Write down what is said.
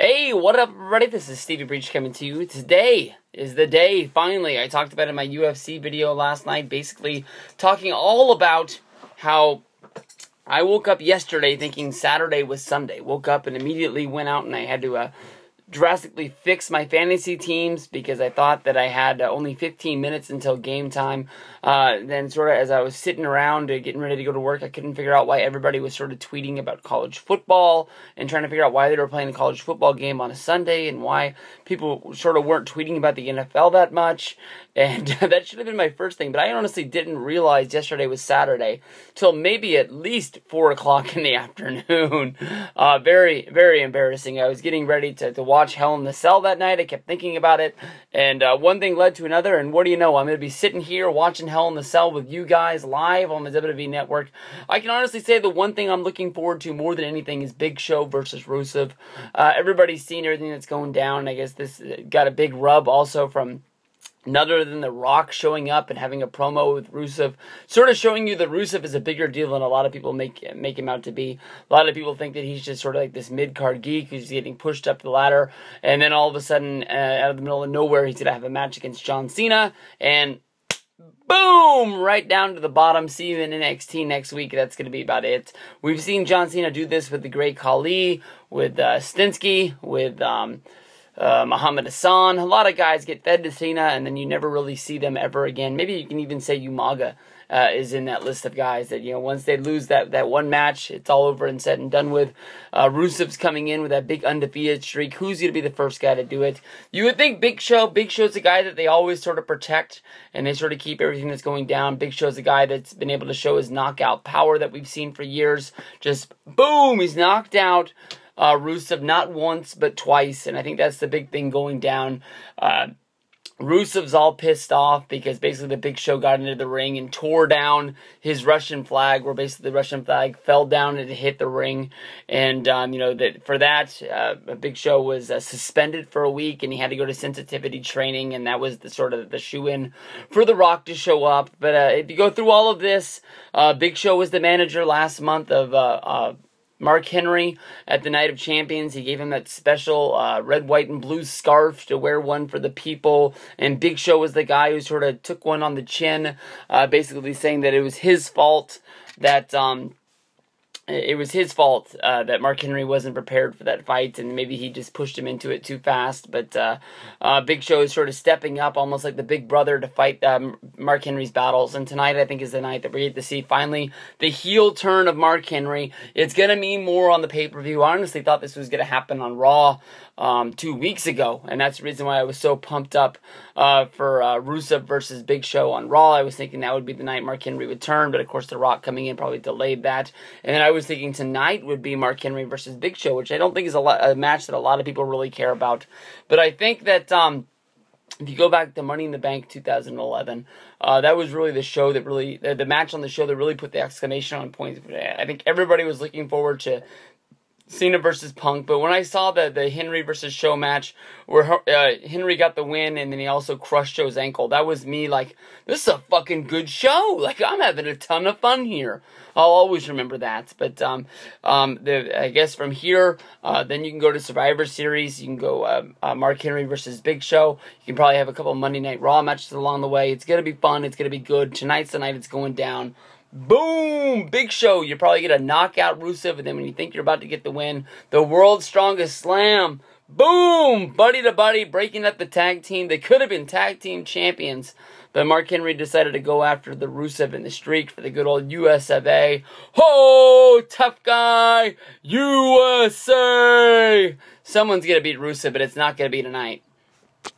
Hey, what up, everybody? This is Stevie Breach coming to you. Today is the day, finally. I talked about it in my UFC video last night, basically talking all about how I woke up yesterday thinking Saturday was Sunday. Woke up and immediately went out and I had to drastically fix my fantasy teams because I thought that I had only 15 minutes until game time. Then sort of as I was sitting around getting ready to go to work, I couldn't figure out why everybody was sort of tweeting about college football and trying to figure out why they were playing a college football game on a Sunday and why people sort of weren't tweeting about the NFL that much. And that should have been my first thing, but I honestly didn't realize yesterday was Saturday till maybe at least 4 o'clock in the afternoon. Very, very embarrassing. I was getting ready to watch Hell in the Cell that night. I kept thinking about it, and one thing led to another, and what do you know? I'm going to be sitting here watching Hell in the Cell with you guys live on the WWE Network. I can honestly say the one thing I'm looking forward to more than anything is Big Show versus Rusev. Everybody's seen everything that's going down. I guess this got a big rub also from none other than The Rock showing up and having a promo with Rusev, sort of showing you that Rusev is a bigger deal than a lot of people make him out to be. A lot of people think that he's just sort of like this mid-card geek who's getting pushed up the ladder, and then all of a sudden, out of the middle of nowhere, he's going to have a match against John Cena, and boom! Right down to the bottom. See you in NXT next week. That's going to be about it. We've seen John Cena do this with the Great Khali, with Stinsky, with Muhammad Hassan. A lot of guys get fed to Cena and then you never really see them ever again. Maybe you can even say Umaga is in that list of guys that, you know, once they lose that one match, it's all over and said and done with. Rusev's coming in with that big undefeated streak. Who's going to be the first guy to do it? You would think Big Show. Big Show's a guy that they always sort of protect and they sort of keep everything that's going down. Big Show's a guy that's been able to show his knockout power that we've seen for years. Just boom, he's knocked out Rusev not once but twice, and I think that's the big thing going down. Rusev's all pissed off because basically the Big Show got into the ring and tore down his Russian flag, where basically the Russian flag fell down and it hit the ring, and you know that for that Big Show was suspended for a week and he had to go to sensitivity training, and that was the sort of the shoe-in for The Rock to show up. But if you go through all of this, Big Show was the manager last month of Mark Henry at the Night of Champions. He gave him that special red, white, and blue scarf to wear one for the people. And Big Show was the guy who sort of took one on the chin, basically saying that it was his fault that that Mark Henry wasn't prepared for that fight, and maybe he just pushed him into it too fast. But Big Show is sort of stepping up, almost like the big brother, to fight Mark Henry's battles. And tonight, I think, is the night that we get to see finally the heel turn of Mark Henry. It's going to mean more on the pay-per-view. I honestly thought this was going to happen on Raw 2 weeks ago, and that's the reason why I was so pumped up for Rusev versus Big Show on Raw. I was thinking that would be the night Mark Henry would turn, but of course The Rock coming in probably delayed that. And then I was thinking tonight would be Mark Henry versus Big Show, which I don't think is a match that a lot of people really care about. But I think that if you go back to Money in the Bank 2011, that was really the show that really, the match on the show that really put the exclamation on point. I think everybody was looking forward to Cena versus Punk, but when I saw the Henry versus Show match where Henry got the win and then he also crushed Show's ankle, that was me like, this is a fucking good show. Like, I'm having a ton of fun here. I'll always remember that. But I guess from here, then you can go to Survivor Series. You can go Mark Henry versus Big Show. You can probably have a couple of Monday Night Raw matches along the way. It's going to be fun. It's going to be good. Tonight's the night it's going down. Boom! Big Show. You probably get a knockout Rusev, and then when you think you're about to get the win, the world's strongest slam. Boom! Buddy to buddy, breaking up the tag team. They could have been tag team champions, but Mark Henry decided to go after the Rusev in the streak for the good old US of A. Ho! Tough guy! USA! Someone's going to beat Rusev, but it's not going to be tonight.